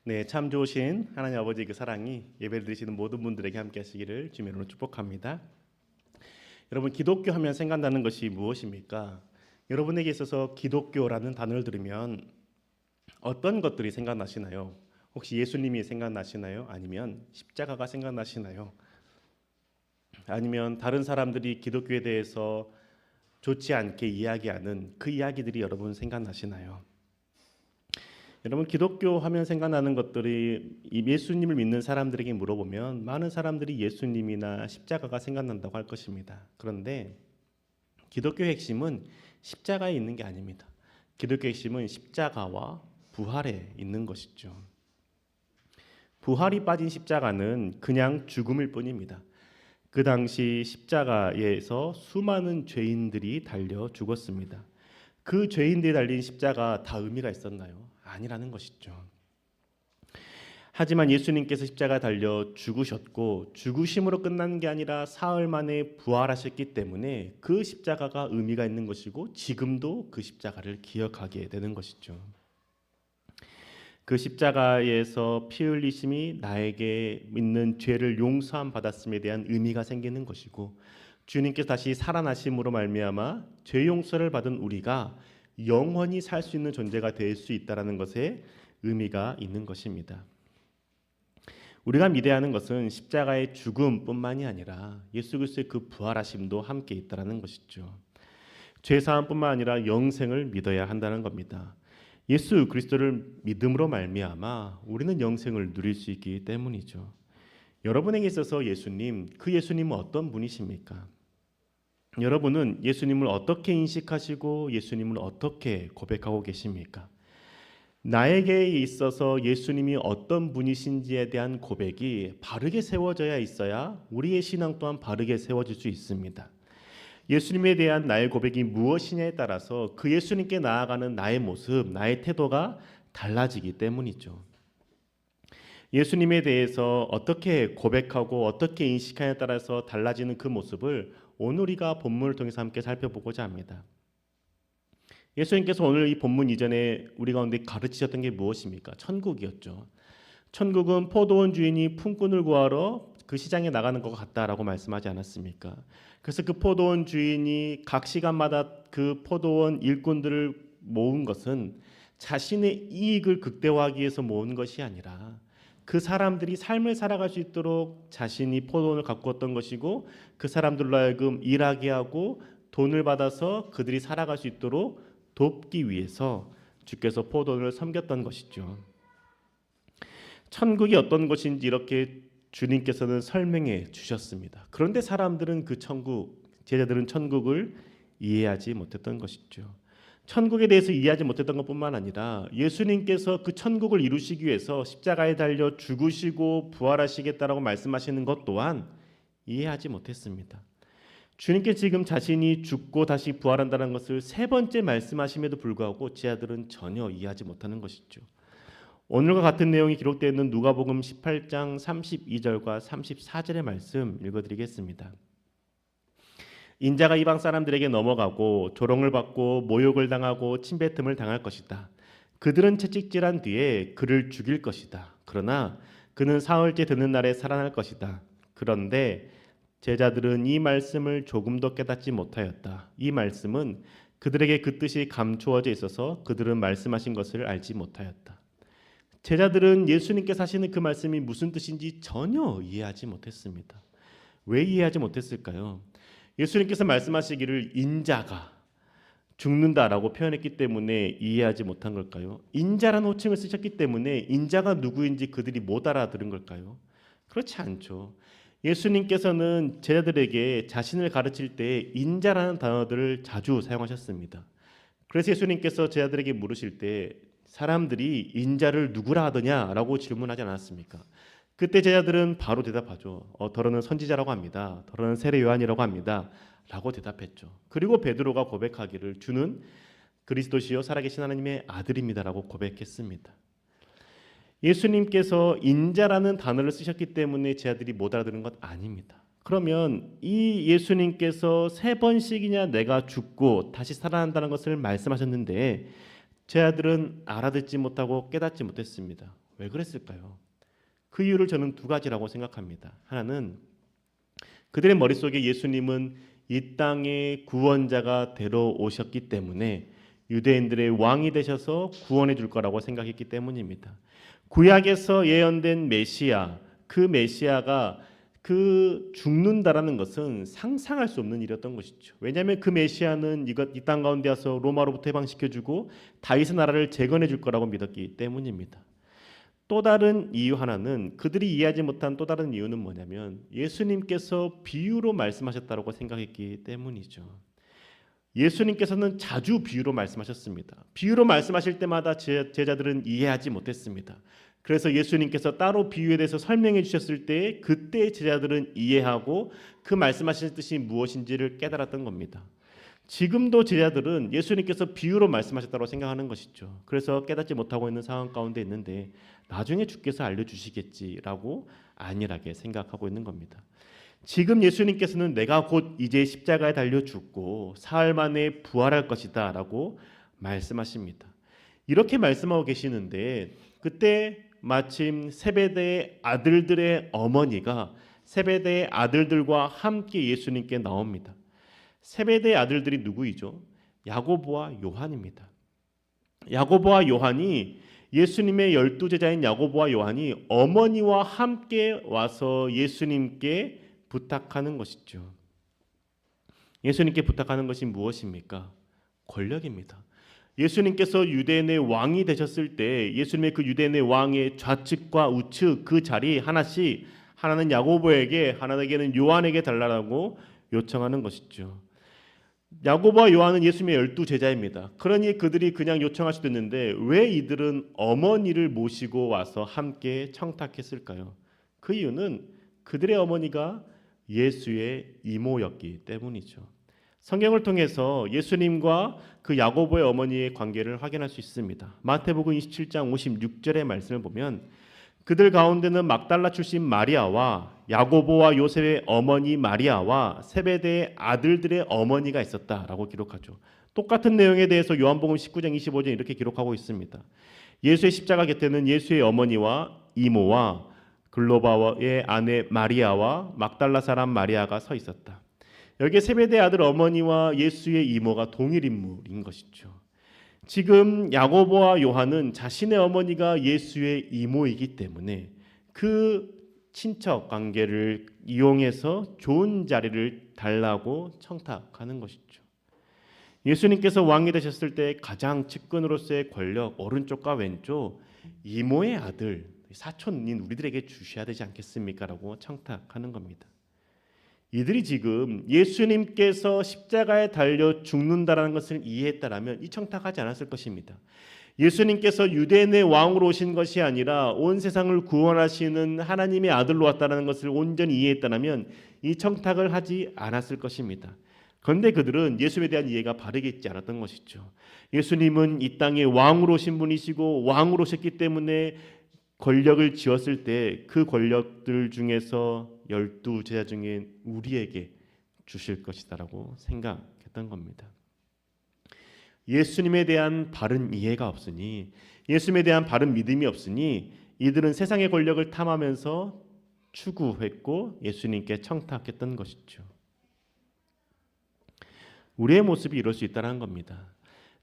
네, 참 좋으신 하나님 아버지의 그 사랑이 예배를 드리시는 모든 분들에게 함께 하시기를 주님으로 축복합니다. 여러분, 기독교 하면 생각나는 것이 무엇입니까? 여러분에게 있어서 기독교라는 단어를 들으면 어떤 것들이 생각나시나요? 혹시 예수님이 생각나시나요? 아니면 십자가가 생각나시나요? 아니면 다른 사람들이 기독교에 대해서 좋지 않게 이야기하는 그 이야기들이 여러분 생각나시나요? 여러분, 기독교 하면 생각나는 것들이 이 예수님을 믿는 사람들에게 물어보면 많은 사람들이 예수님이나 십자가가 생각난다고 할 것입니다. 그런데 기독교의 핵심은 십자가에 있는 게 아닙니다. 기독교의 핵심은 십자가와 부활에 있는 것이죠. 부활이 빠진 십자가는 그냥 죽음일 뿐입니다. 그 당시 십자가에서 수많은 죄인들이 달려 죽었습니다. 그 죄인들이 달린 십자가 다 의미가 있었나요? 아니라는 것이죠. 하지만 예수님께서 십자가 달려 죽으셨고 죽으심으로 끝난 게 아니라 사흘 만에 부활하셨기 때문에 그 십자가가 의미가 있는 것이고 지금도 그 십자가를 기억하게 되는 것이죠. 그 십자가에서 피 흘리심이 나에게 있는 죄를 용서함 받았음에 대한 의미가 생기는 것이고 주님께서 다시 살아나심으로 말미암아 죄 용서를 받은 우리가 영원히 살 수 있는 존재가 될 수 있다라는 것에 의미가 있는 것입니다. 우리가 믿어야 하는 것은 십자가의 죽음뿐만이 아니라 예수 그리스도의 그 부활하심도 함께 있다라는 것이죠. 죄 사함뿐만 아니라 영생을 믿어야 한다는 겁니다. 예수 그리스도를 믿음으로 말미암아 우리는 영생을 누릴 수 있기 때문이죠. 여러분에게 있어서 예수님, 그 예수님은 어떤 분이십니까? 여러분은 예수님을 어떻게 인식하시고 예수님을 어떻게 고백하고 계십니까? 나에게 있어서 예수님이 어떤 분이신지에 대한 고백이 바르게 세워져야 있어야 우리의 신앙 또한 바르게 세워질 수 있습니다. 예수님에 대한 나의 고백이 무엇이냐에 따라서 그 예수님께 나아가는 나의 모습, 나의 태도가 달라지기 때문이죠. 예수님에 대해서 어떻게 고백하고 어떻게 인식하냐에 따라서 달라지는 그 모습을 오늘 우리가 본문을 통해서 함께 살펴보고자 합니다. 예수님께서 오늘 이 본문 이전에 우리 가운데 가르치셨던 게 무엇입니까? 천국이었죠. 천국은 포도원 주인이 품꾼을 구하러 그 시장에 나가는 것 같다라고 말씀하지 않았습니까? 그래서 그 포도원 주인이 각 시간마다 그 포도원 일꾼들을 모은 것은 자신의 이익을 극대화하기 위해서 모은 것이 아니라 그 사람들이 삶을 살아갈 수 있도록 자신이 포도원을 가꾸었던 것이고 그 사람들로 하여금 일하게 하고 돈을 받아서 그들이 살아갈 수 있도록 돕기 위해서 주께서 포도원을 섬겼던 것이죠. 천국이 어떤 것인지 이렇게 주님께서는 설명해 주셨습니다. 그런데 사람들은 그 천국, 제자들은 천국을 이해하지 못했던 것이죠. 천국에 대해서 이해하지 못했던 것뿐만 아니라 예수님께서 그 천국을 이루시기 위해서 십자가에 달려 죽으시고 부활하시겠다라고 말씀하시는 것 또한 이해하지 못했습니다. 주님께 지금 자신이 죽고 다시 부활한다는 것을 세 번째 말씀하심에도 불구하고 제자들은 전혀 이해하지 못하는 것이죠. 오늘과 같은 내용이 기록되어 있는 누가복음 18장 32절과 34절의 말씀 읽어드리겠습니다. 인자가 이방 사람들에게 넘어가고 조롱을 받고 모욕을 당하고 침뱉음을 당할 것이다. 그들은 채찍질한 뒤에 그를 죽일 것이다. 그러나 그는 사흘째 되는 날에 살아날 것이다. 그런데 제자들은 이 말씀을 조금도 깨닫지 못하였다. 이 말씀은 그들에게 그 뜻이 감추어져 있어서 그들은 말씀하신 것을 알지 못하였다. 제자들은 예수님께서 하시는 그 말씀이 무슨 뜻인지 전혀 이해하지 못했습니다. 왜 이해하지 못했을까요? 예수님께서 말씀하시기를 인자가 죽는다라고 표현했기 때문에 이해하지 못한 걸까요? 인자라는 호칭을 쓰셨기 때문에 인자가 누구인지 그들이 못 알아들은 걸까요? 그렇지 않죠. 예수님께서는 제자들에게 자신을 가르칠 때 인자라는 단어들을 자주 사용하셨습니다. 그래서 예수님께서 제자들에게 물으실 때 사람들이 인자를 누구라 하더냐라고 질문하지 않았습니까? 그때 제자들은 바로 대답하죠. 더러는 선지자라고 합니다. 더러는 세례 요한이라고 합니다. 라고 대답했죠. 그리고 베드로가 고백하기를 주는 그리스도시요 살아계신 하나님의 아들입니다라고 고백했습니다. 예수님께서 인자라는 단어를 쓰셨기 때문에 제자들이 못 알아들은 것 아닙니다. 그러면 이 예수님께서 세 번씩이나 내가 죽고 다시 살아난다는 것을 말씀하셨는데 제자들은 알아듣지 못하고 깨닫지 못했습니다. 왜 그랬을까요? 그 이유를 저는 두 가지라고 생각합니다. 하나는 그들의 머릿속에 예수님은 이 땅의 구원자가 데려오셨기 때문에 유대인들의 왕이 되셔서 구원해 줄 거라고 생각했기 때문입니다. 구약에서 예언된 메시아, 그 메시아가 그 죽는다라는 것은 상상할 수 없는 일이었던 것이죠. 왜냐하면 그 메시아는 이 땅 가운데 와서 로마로부터 해방시켜주고 다윗의 나라를 재건해 줄 거라고 믿었기 때문입니다. 또 다른 이유 하나는 그들이 이해하지 못한 또 다른 이유는 뭐냐면 예수님께서 비유로 말씀하셨다고 생각했기 때문이죠. 예수님께서는 자주 비유로 말씀하셨습니다. 비유로 말씀하실 때마다 제자들은 이해하지 못했습니다. 그래서 예수님께서 따로 비유에 대해서 설명해 주셨을 때 그때 제자들은 이해하고 그 말씀하신 뜻이 무엇인지를 깨달았던 겁니다. 지금도 제자들은 예수님께서 비유로 말씀하셨다고 생각하는 것이죠. 그래서 깨닫지 못하고 있는 상황 가운데 있는데 나중에 주께서 알려주시겠지라고 안일하게 생각하고 있는 겁니다. 지금 예수님께서는 내가 곧 이제 십자가에 달려 죽고 사흘 만에 부활할 것이다 라고 말씀하십니다. 이렇게 말씀하고 계시는데 그때 마침 세베대의 아들들의 어머니가 세베대의 아들들과 함께 예수님께 나옵니다. 세베대의 아들들이 누구이죠? 야고보와 요한입니다. 야고보와 요한이 예수님의 12제자인 야고보와 요한이 어머니와 함께 와서 예수님께 부탁하는 것이죠. 예수님께 부탁하는 것이 무엇입니까? 권력입니다. 예수님께서 유대인의 왕이 되셨을 때 예수님의 그 유대인의 왕의 좌측과 우측 그 자리 하나씩 하나는 야고보에게 하나에게는 요한에게 달라고 요청하는 것이죠. 야고보와 요한은 예수님의 12제자입니다. 그러니 그들이 그냥 요청할 수도 있는데 왜 이들은 어머니를 모시고 와서 함께 청탁했을까요? 그 이유는 그들의 어머니가 예수의 이모였기 때문이죠. 성경을 통해서 예수님과 그 야고보의 어머니의 관계를 확인할 수 있습니다. 마태복음 27장 56절의 말씀을 보면 그들 가운데는 막달라 출신 마리아와 야고보와 요셉의 어머니 마리아와 세베대의 아들들의 어머니가 있었다라고 기록하죠. 똑같은 내용에 대해서 요한복음 19장 25절 이렇게 기록하고 있습니다. 예수의 십자가 곁에는 예수의 어머니와 이모와 글로바의 아내 마리아와 막달라 사람 마리아가 서 있었다. 여기에 세베대의 아들 어머니와 예수의 이모가 동일 인물인 것이죠. 지금 야고보와 요한은 자신의 어머니가 예수의 이모이기 때문에 그 친척 관계를 이용해서 좋은 자리를 달라고 청탁하는 것이죠. 예수님께서 왕이 되셨을 때 가장 측근으로서의 권력, 오른쪽과 왼쪽 이모의 아들, 사촌인 우리들에게 주셔야 되지 않겠습니까? 라고 청탁하는 겁니다. 이들이 지금 예수님께서 십자가에 달려 죽는다라는 것을 이해했다라면 이 청탁하지 않았을 것입니다. 예수님께서 유대인의 왕으로 오신 것이 아니라 온 세상을 구원하시는 하나님의 아들로 왔다는 것을 온전히 이해했다면 이 청탁을 하지 않았을 것입니다. 그런데 그들은 예수에 대한 이해가 바르게 있지 않았던 것이죠. 예수님은 이 땅의 왕으로 오신 분이시고 왕으로 오셨기 때문에 권력을 쥐었을 때 그 권력들 중에서 12제자 중에 우리에게 주실 것이다라고 생각했던 겁니다. 예수님에 대한 바른 이해가 없으니 예수님에 대한 바른 믿음이 없으니 이들은 세상의 권력을 탐하면서 추구했고 예수님께 청탁했던 것이죠. 우리의 모습이 이럴 수 있다는 겁니다.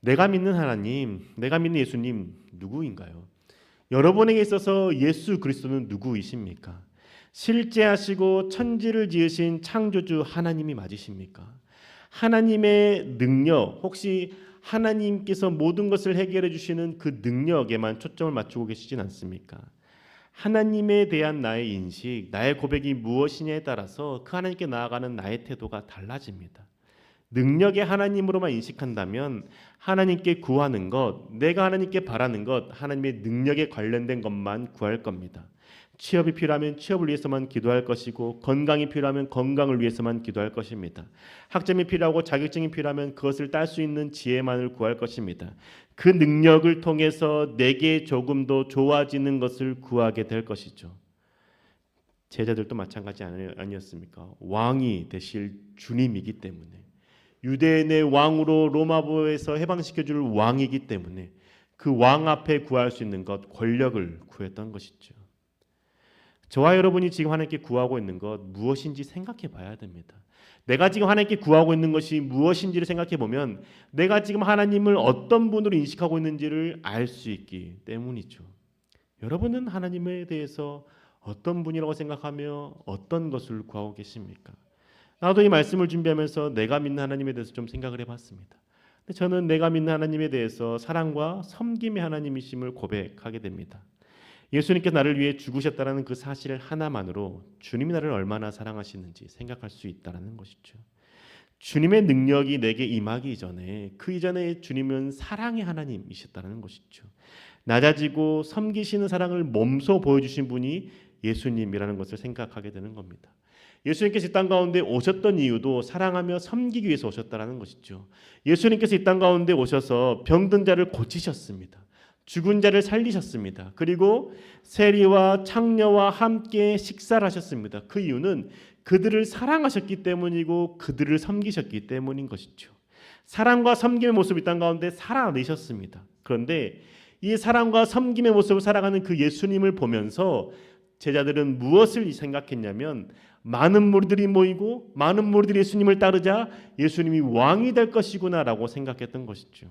내가 믿는 하나님, 내가 믿는 예수님 누구인가요? 여러분에게 있어서 예수 그리스도는 누구이십니까? 실제하시고 천지를 지으신 창조주 하나님이 맞으십니까? 하나님의 능력, 혹시 하나님께서 모든 것을 해결해 주시는 그 능력에만 초점을 맞추고 계시진 않습니까? 하나님에 대한 나의 인식, 나의 고백이 무엇이냐에 따라서 그 하나님께 나아가는 나의 태도가 달라집니다. 능력의 하나님으로만 인식한다면 하나님께 구하는 것, 내가 하나님께 바라는 것, 하나님의 능력에 관련된 것만 구할 겁니다. 취업이 필요하면 취업을 위해서만 기도할 것이고 건강이 필요하면 건강을 위해서만 기도할 것입니다. 학점이 필요하고 자격증이 필요하면 그것을 딸 수 있는 지혜만을 구할 것입니다. 그 능력을 통해서 내게 조금 더 좋아지는 것을 구하게 될 것이죠. 제자들도 마찬가지 아니었습니까? 왕이 되실 주님이기 때문에 유대인의 왕으로 로마부에서 해방시켜줄 왕이기 때문에 그 왕 앞에 구할 수 있는 것, 권력을 구했던 것이죠. 저와 여러분이 지금 하나님께 구하고 있는 것 무엇인지 생각해 봐야 됩니다. 내가 지금 하나님께 구하고 있는 것이 무엇인지를 생각해 보면 내가 지금 하나님을 어떤 분으로 인식하고 있는지를 알 수 있기 때문이죠. 여러분은 하나님에 대해서 어떤 분이라고 생각하며 어떤 것을 구하고 계십니까? 나도 이 말씀을 준비하면서 내가 믿는 하나님에 대해서 좀 생각을 해봤습니다. 근데 저는 내가 믿는 하나님에 대해서 사랑과 섬김의 하나님이심을 고백하게 됩니다. 예수님께서 나를 위해 죽으셨다는 그 사실 하나만으로 주님이 나를 얼마나 사랑하시는지 생각할 수 있다는 것이죠. 주님의 능력이 내게 임하기 이전에 그 이전에 주님은 사랑의 하나님이셨다는 것이죠. 낮아지고 섬기시는 사랑을 몸소 보여주신 분이 예수님이라는 것을 생각하게 되는 겁니다. 예수님께서 이 땅 가운데 오셨던 이유도 사랑하며 섬기기 위해서 오셨다는 것이죠. 예수님께서 이 땅 가운데 오셔서 병든 자를 고치셨습니다. 죽은 자를 살리셨습니다. 그리고 세리와 창녀와 함께 식사를 하셨습니다. 그 이유는 그들을 사랑하셨기 때문이고 그들을 섬기셨기 때문인 것이죠. 사랑과 섬김의 모습이 이 땅 가운데 살아내셨습니다. 그런데 이 사랑과 섬김의 모습을 살아가는 그 예수님을 보면서 제자들은 무엇을 생각했냐면 많은 무리들이 모이고 많은 무리들이 예수님을 따르자 예수님이 왕이 될 것이구나라고 생각했던 것이죠.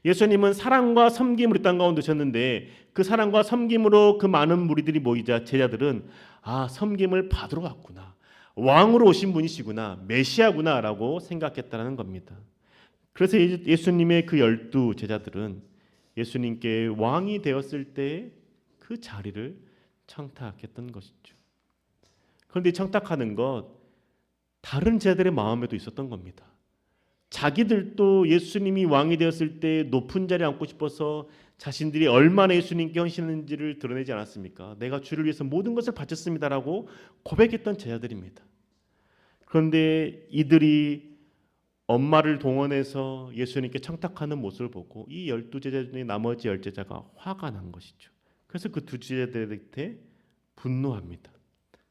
예수님은 사랑과 섬김으로 땅 가운데 오셨는데 그 사랑과 섬김으로 그 많은 무리들이 모이자 제자들은 섬김을 받으러 왔구나, 왕으로 오신 분이시구나, 메시아구나라고 생각했다는 겁니다. 그래서 예수님의 그 12 제자들은 예수님께 왕이 되었을 때 그 자리를 청탁했던 것이죠. 그런데 청탁하는 것 다른 제자들의 마음에도 있었던 겁니다. 자기들도 예수님이 왕이 되었을 때 높은 자리에 앉고 싶어서 자신들이 얼마나 예수님께 헌신했는지를 드러내지 않았습니까? 내가 주를 위해서 모든 것을 바쳤습니다라고 고백했던 제자들입니다. 그런데 이들이 엄마를 동원해서 예수님께 청탁하는 모습을 보고 이 12제자 중에 나머지 10제자가 화가 난 것이죠. 그래서 그 두 제자들한테 분노합니다.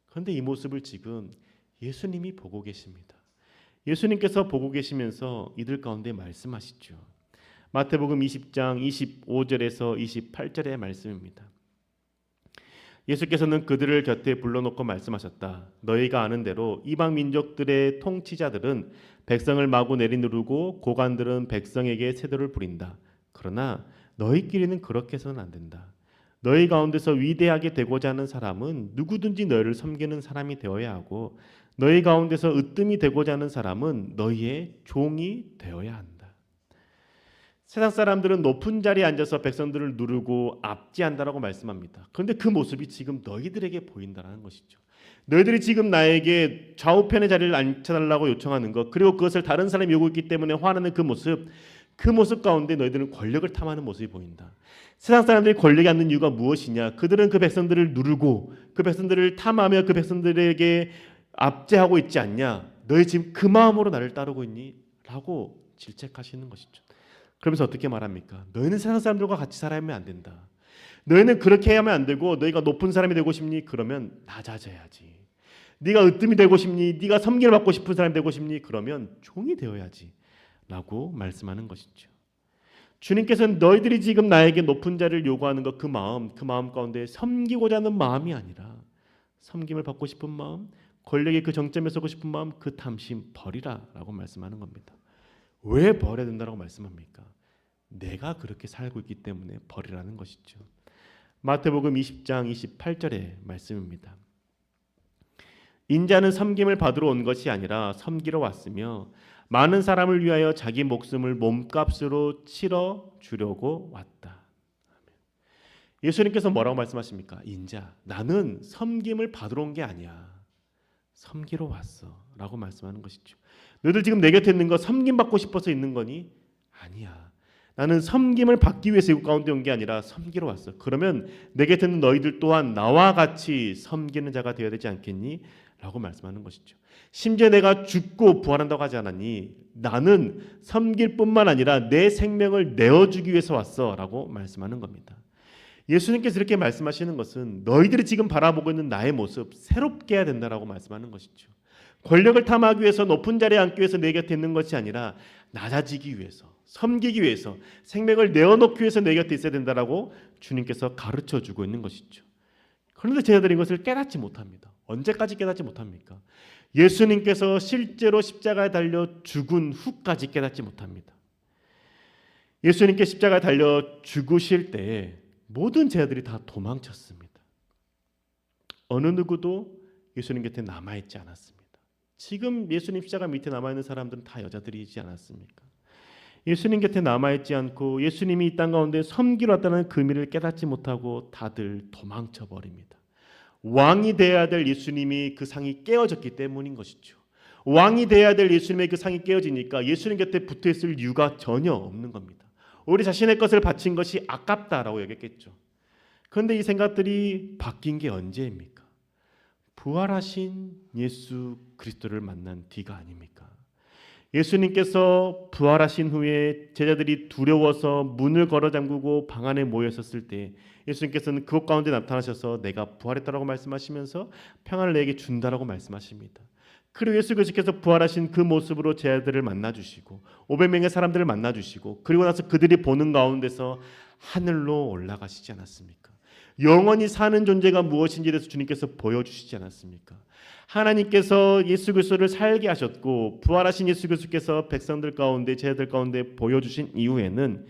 그런데 이 모습을 지금 예수님이 보고 계십니다. 예수님께서 보고 계시면서 이들 가운데 말씀하시죠. 마태복음 20장 25절에서 28절의 말씀입니다. 예수께서는 그들을 곁에 불러놓고 말씀하셨다. 너희가 아는 대로 이방 민족들의 통치자들은 백성을 마구 내리누르고 고관들은 백성에게 세도를 부린다. 그러나 너희끼리는 그렇게 해서는 안 된다. 너희 가운데서 위대하게 되고자 하는 사람은 누구든지 너희를 섬기는 사람이 되어야 하고 너희 가운데서 으뜸이 되고자 하는 사람은 너희의 종이 되어야 한다. 세상 사람들은 높은 자리에 앉아서 백성들을 누르고 압제한다라고 말씀합니다. 그런데 그 모습이 지금 너희들에게 보인다는 것이죠. 너희들이 지금 나에게 좌우편의 자리를 앉혀달라고 요청하는 것, 그리고 그것을 다른 사람이 요구했기 때문에 화나는 그 모습 가운데 너희들은 권력을 탐하는 모습이 보인다. 세상 사람들이 권력이 앉는 이유가 무엇이냐? 그들은 그 백성들을 누르고 그 백성들을 탐하며 그 백성들에게 압제하고 있지 않냐? 너희 지금 그 마음으로 나를 따르고 있니? 라고 질책하시는 것이죠. 그러면서 어떻게 말합니까? 너희는 세상 사람들과 같이 살아야만 안 된다. 너희는 그렇게 해야만 안 되고 너희가 높은 사람이 되고 싶니? 그러면 낮아져야지. 네가 으뜸이 되고 싶니? 네가 섬기를 받고 싶은 사람이 되고 싶니? 그러면 종이 되어야지. 라고 말씀하는 것이죠. 주님께서는 너희들이 지금 나에게 높은 자를 요구하는 것, 그 마음 가운데 섬기고자 하는 마음이 아니라 섬김을 받고 싶은 마음, 권력의 그 정점에 서고 싶은 마음, 그 탐심 버리라라고 말씀하는 겁니다. 왜 버려야 된다고 말씀합니까? 내가 그렇게 살고 있기 때문에 버리라는 것이죠. 마태복음 20장 28절의 말씀입니다. 인자는 섬김을 받으러 온 것이 아니라 섬기러 왔으며 많은 사람을 위하여 자기 목숨을 몸값으로 치러 주려고 왔다. 예수님께서 뭐라고 말씀하십니까? 인자, 나는 섬김을 받으러 온 게 아니야. 섬기러 왔어 라고 말씀하는 것이죠. 너희들 지금 내 곁에 있는 거 섬김 받고 싶어서 있는 거니? 아니야. 나는 섬김을 받기 위해서 이곳 가운데 온 게 아니라 섬기러 왔어. 그러면 내 곁에 있는 너희들 또한 나와 같이 섬기는 자가 되어야 되지 않겠니? 라고 말씀하는 것이죠. 심지어 내가 죽고 부활한다고 하지 않았니? 나는 섬길 뿐만 아니라 내 생명을 내어주기 위해서 왔어 라고 말씀하는 겁니다. 예수님께서 이렇게 말씀하시는 것은 너희들이 지금 바라보고 있는 나의 모습 새롭게 해야 된다라고 말씀하는 것이죠. 권력을 탐하기 위해서 높은 자리에 앉기 위해서 내 곁에 있는 것이 아니라 낮아지기 위해서, 섬기기 위해서, 생명을 내어놓기 위해서 내 곁에 있어야 된다라고 주님께서 가르쳐주고 있는 것이죠. 그런데 제자들이 이것을 깨닫지 못합니다. 언제까지 깨닫지 못합니까? 예수님께서 실제로 십자가에 달려 죽은 후까지 깨닫지 못합니다. 예수님께 십자가에 달려 죽으실 때 모든 제자들이 다 도망쳤습니다. 어느 누구도 예수님 곁에 남아있지 않았습니다. 지금 예수님 십자가 밑에 남아있는 사람들은 다 여자들이지 않았습니까? 예수님 곁에 남아있지 않고 예수님이 이 땅 가운데 섬기러 왔다는 의미를 깨닫지 못하고 다들 도망쳐 버립니다. 왕이 되어야 될 예수님이 그 상이 깨어졌기 때문인 것이죠. 왕이 되어야 될 예수님의 그 상이 깨어지니까 예수님 곁에 붙어있을 이유가 전혀 없는 겁니다. 우리 자신의 것을 바친 것이 아깝다라고 여겼겠죠. 그런데 이 생각들이 바뀐 게 언제입니까? 부활하신 예수 그리스도를 만난 뒤가 아닙니까? 예수님께서 부활하신 후에 제자들이 두려워서 문을 걸어 잠그고 방 안에 모여 있었을 때 예수님께서는 그곳 가운데 나타나셔서 내가 부활했다라고 말씀하시면서 평안을 내게 준다라고 말씀하십니다. 그리고 예수께서 부활하신 그 모습으로 제자들을 만나주시고 500명의 사람들을 만나주시고 그리고 나서 그들이 보는 가운데서 하늘로 올라가시지 않았습니까? 영원히 사는 존재가 무엇인지에 대해서 주님께서 보여주시지 않았습니까? 하나님께서 예수 그리스도를 살게 하셨고 부활하신 예수 그리스도께서 백성들 가운데 제자들 가운데 보여주신 이후에는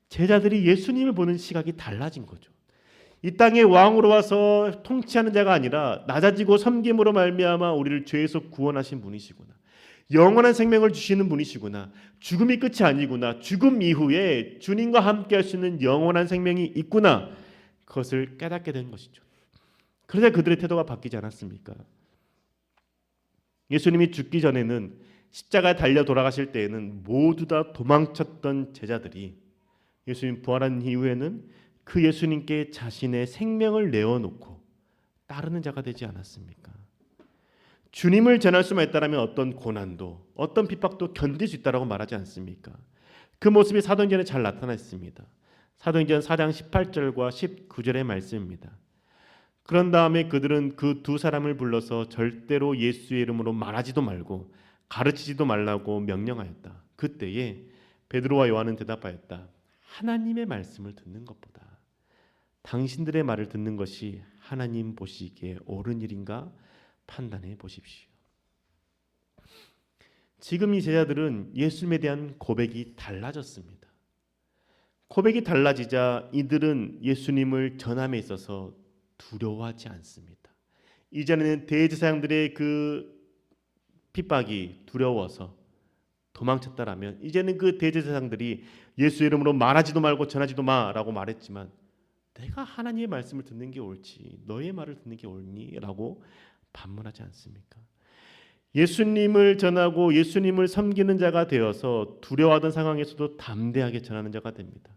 제자들이 예수님을 보는 시각이 달라진 거죠. 이 땅에 왕으로 와서 통치하는 자가 아니라 낮아지고 섬김으로 말미암아 우리를 죄에서 구원하신 분이시구나. 영원한 생명을 주시는 분이시구나. 죽음이 끝이 아니구나. 죽음 이후에 주님과 함께 할 수 있는 영원한 생명이 있구나. 그것을 깨닫게 된 것이죠. 그러자 그들의 태도가 바뀌지 않았습니까? 예수님이 죽기 전에는 십자가에 달려 돌아가실 때에는 모두 다 도망쳤던 제자들이 예수님 부활한 이후에는 그 예수님께 자신의 생명을 내어놓고 따르는 자가 되지 않았습니까? 주님을 전할 수만 있다면 어떤 고난도 어떤 핍박도 견딜 수 있다고 말하지 않습니까? 그 모습이 사도행전에 잘 나타나 있습니다. 사도행전 4장 18절과 19절의 말씀입니다. 그런 다음에 그들은 그 두 사람을 불러서 절대로 예수의 이름으로 말하지도 말고 가르치지도 말라고 명령하였다. 그때에 베드로와 요한은 대답하였다. 하나님의 말씀을 듣는 것보다 당신들의 말을 듣는 것이 하나님 보시기에 옳은 일인가 판단해 보십시오. 지금 이 제자들은 예수님에 대한 고백이 달라졌습니다. 고백이 달라지자 이들은 예수님을 전함에 있어서 두려워하지 않습니다. 이전에는 대제사장들의 그 핍박이 두려워서 도망쳤다라면 이제는 그 대제사장들이 예수 이름으로 말하지도 말고 전하지도 마라고 말했지만 내가 하나님의 말씀을 듣는 게 옳지 너의 말을 듣는 게 옳니? 라고 반문하지 않습니까? 예수님을 전하고 예수님을 섬기는 자가 되어서 두려워하던 상황에서도 담대하게 전하는 자가 됩니다.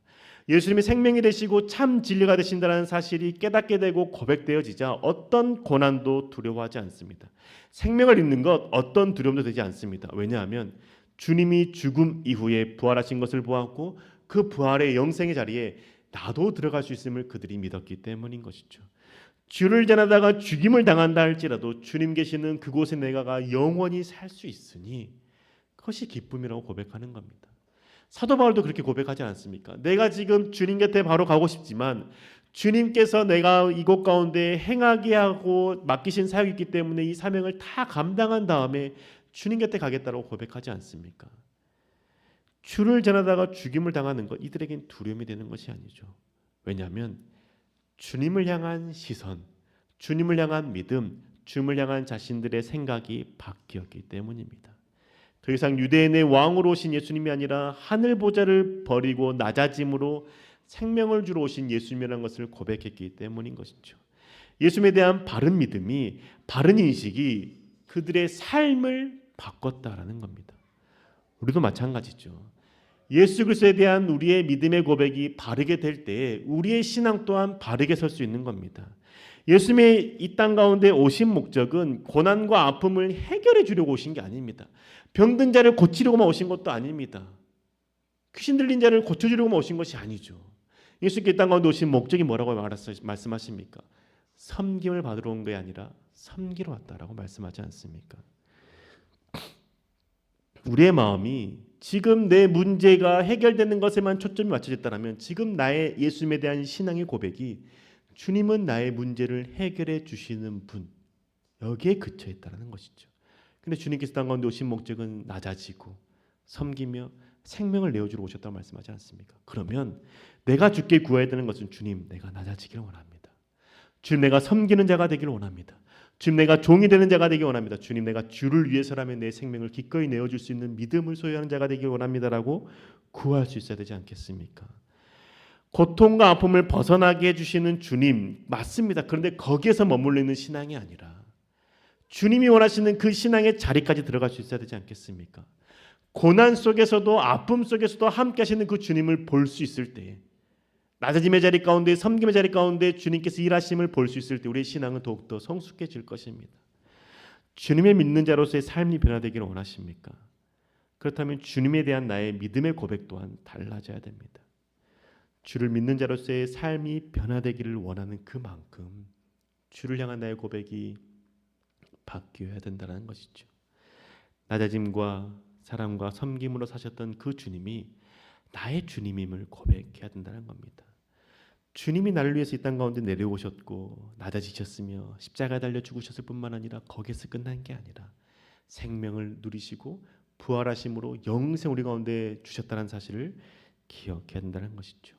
예수님이 생명이 되시고 참 진리가 되신다는 사실이 깨닫게 되고 고백되어지자 어떤 고난도 두려워하지 않습니다. 생명을 잃는 것 어떤 두려움도 되지 않습니다. 왜냐하면 주님이 죽음 이후에 부활하신 것을 보았고 그 부활의 영생의 자리에 나도 들어갈 수 있음을 그들이 믿었기 때문인 것이죠. 주를 전하다가 죽임을 당한다 할지라도 주님 계시는 그곳에 내가 영원히 살 수 있으니 그것이 기쁨이라고 고백하는 겁니다. 사도 바울도 그렇게 고백하지 않습니까? 내가 지금 주님 곁에 바로 가고 싶지만 주님께서 내가 이곳 가운데 행하게 하고 맡기신 사역이 있기 때문에 이 사명을 다 감당한 다음에 주님 곁에 가겠다고 고백하지 않습니까? 주를 전하다가 죽임을 당하는 것 이들에겐 두려움이 되는 것이 아니죠. 왜냐하면 주님을 향한 시선, 주님을 향한 믿음, 주님을 향한 자신들의 생각이 바뀌었기 때문입니다. 더 이상 유대인의 왕으로 오신 예수님이 아니라 하늘 보좌를 버리고 낮아짐으로 생명을 주러 오신 예수님이라는 것을 고백했기 때문인 것이죠. 예수님에 대한 바른 믿음이, 바른 인식이 그들의 삶을 바꿨다라는 겁니다. 우리도 마찬가지죠. 예수 그리스도에 대한 우리의 믿음의 고백이 바르게 될 때 우리의 신앙 또한 바르게 설 수 있는 겁니다. 예수님의 이 땅 가운데 오신 목적은 고난과 아픔을 해결해 주려고 오신 게 아닙니다. 병든 자를 고치려고만 오신 것도 아닙니다. 귀신 들린 자를 고쳐주려고만 오신 것이 아니죠. 예수님께 이 땅 가운데 오신 목적이 뭐라고 말씀하십니까? 섬김을 받으러 온 게 아니라 섬기러 왔다라고 말씀하지 않습니까? 우리의 마음이 지금 내 문제가 해결되는 것에만 초점이 맞춰졌다면 지금 나의 예수님에 대한 신앙의 고백이 주님은 나의 문제를 해결해 주시는 분, 여기에 그쳐 있다는 것이죠. 근데 주님께서 땅 가운데 오신 목적은 낮아지고 섬기며 생명을 내어주러 오셨다고 말씀하지 않습니까? 그러면 내가 주께 구해야 되는 것은 주님, 내가 낮아지기를 원합니다. 주님, 내가 섬기는 자가 되기를 원합니다. 주님, 내가 종이 되는 자가 되기 원합니다. 주님, 내가 주를 위해서라면 내 생명을 기꺼이 내어줄 수 있는 믿음을 소유하는 자가 되기 원합니다라고 구할 수 있어야 되지 않겠습니까? 고통과 아픔을 벗어나게 해주시는 주님 맞습니다. 그런데 거기에서 머물러 있는 신앙이 아니라 주님이 원하시는 그 신앙의 자리까지 들어갈 수 있어야 되지 않겠습니까? 고난 속에서도 아픔 속에서도 함께 하시는 그 주님을 볼 수 있을 때, 낮아짐의 자리 가운데 섬김의 자리 가운데 주님께서 일하심을 볼 수 있을 때 우리의 신앙은 더욱더 성숙해질 것입니다. 주님의 믿는 자로서의 삶이 변화되기를 원하십니까? 그렇다면 주님에 대한 나의 믿음의 고백 또한 달라져야 됩니다. 주를 믿는 자로서의 삶이 변화되기를 원하는 그만큼 주를 향한 나의 고백이 바뀌어야 된다는 것이죠. 낮아짐과 사랑과 섬김으로 사셨던 그 주님이 나의 주님임을 고백해야 된다는 겁니다. 주님이 나를 위해서 이 땅 가운데 내려오셨고 낮아지셨으며 십자가에 달려 죽으셨을 뿐만 아니라 거기에서 끝난 게 아니라 생명을 누리시고 부활하심으로 영생 우리 가운데 주셨다는 사실을 기억해야 된다는 것이죠.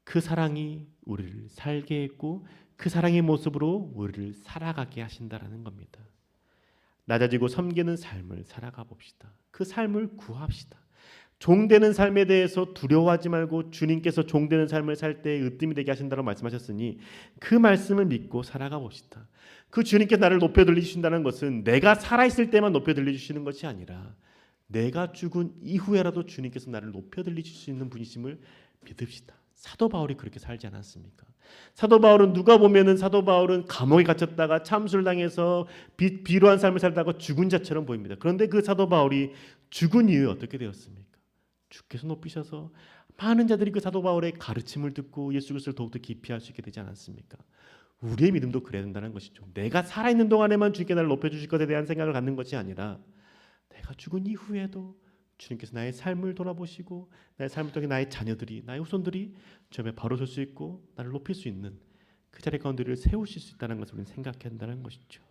그 사랑이 우리를 살게 했고 그 사랑의 모습으로 우리를 살아가게 하신다라는 겁니다. 낮아지고 섬기는 삶을 살아가 봅시다. 그 삶을 구합시다. 종되는 삶에 대해서 두려워하지 말고 주님께서 종되는 삶을 살 때 으뜸이 되게 하신다고 말씀하셨으니 그 말씀을 믿고 살아가 봅시다. 그 주님께 나를 높여 들리신다는 것은 내가 살아있을 때만 높여 들려주시는 것이 아니라 내가 죽은 이후에라도 주님께서 나를 높여 들리실 수 있는 분이심을 믿읍시다. 사도 바울이 그렇게 살지 않았습니까? 사도 바울은 누가 보면은 사도 바울은 감옥에 갇혔다가 참수를 당해서 비루한 삶을 살다가 죽은 자처럼 보입니다. 그런데 그 사도 바울이 죽은 이후에 어떻게 되었습니까? 주께서 높이셔서 많은 자들이 그 사도 바울의 가르침을 듣고 예수 그리스도를 더욱더 깊이 알 수 있게 되지 않았습니까? 우리의 믿음도 그래야 된다는 것이죠. 내가 살아있는 동안에만 주님께 나를 높여주실 것에 대한 생각을 갖는 것이 아니라 내가 죽은 이후에도 주님께서 나의 삶을 돌아보시고 나의 삶을 통해 나의 자녀들이 나의 후손들이 주 앞에 바로 설 수 있고 나를 높일 수 있는 그 자리 가운데 우리를 세우실 수 있다는 것을 우리는 생각해야 한다는 것이죠.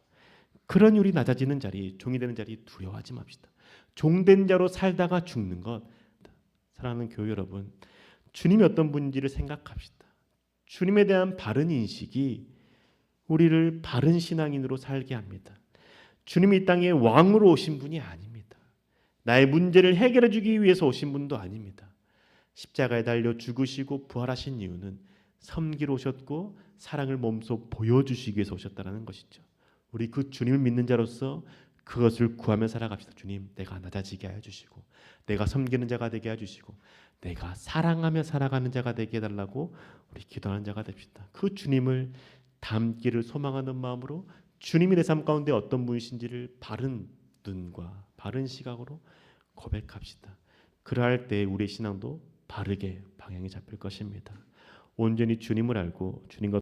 그러니 우리 낮아지는 자리, 종이 되는 자리 두려워하지 맙시다. 종된 자로 살다가 죽는 것, 사랑하는 교회 여러분, 주님이 어떤 분인지를 생각합시다. 주님에 대한 바른 인식이 우리를 바른 신앙인으로 살게 합니다. 주님이 이 땅에 왕으로 오신 분이 아닙니다. 나의 문제를 해결해 주기 위해서 오신 분도 아닙니다. 십자가에 달려 죽으시고 부활하신 이유는 섬기러 오셨고 사랑을 몸소 보여주시기 위해서 오셨다는 것이죠. 우리 그 주님을 믿는 자로서 그것을 구하며 살아갑시다. 주님, 내가 낮아지게 하여 주시고 내가 섬기는 자가 되게 해 주시고 내가 사랑하며 살아가는 자가 되게 해달라고 우리 기도하는 자가 됩시다. 그 주님을 닮기를 소망하는 마음으로 주님이 내 삶 가운데 어떤 분이신지를 바른 눈과 바른 시각으로 고백합시다. 그러할 때 우리의 신앙도 바르게 방향이 잡힐 것입니다. 온전히 주님을 알고 주님과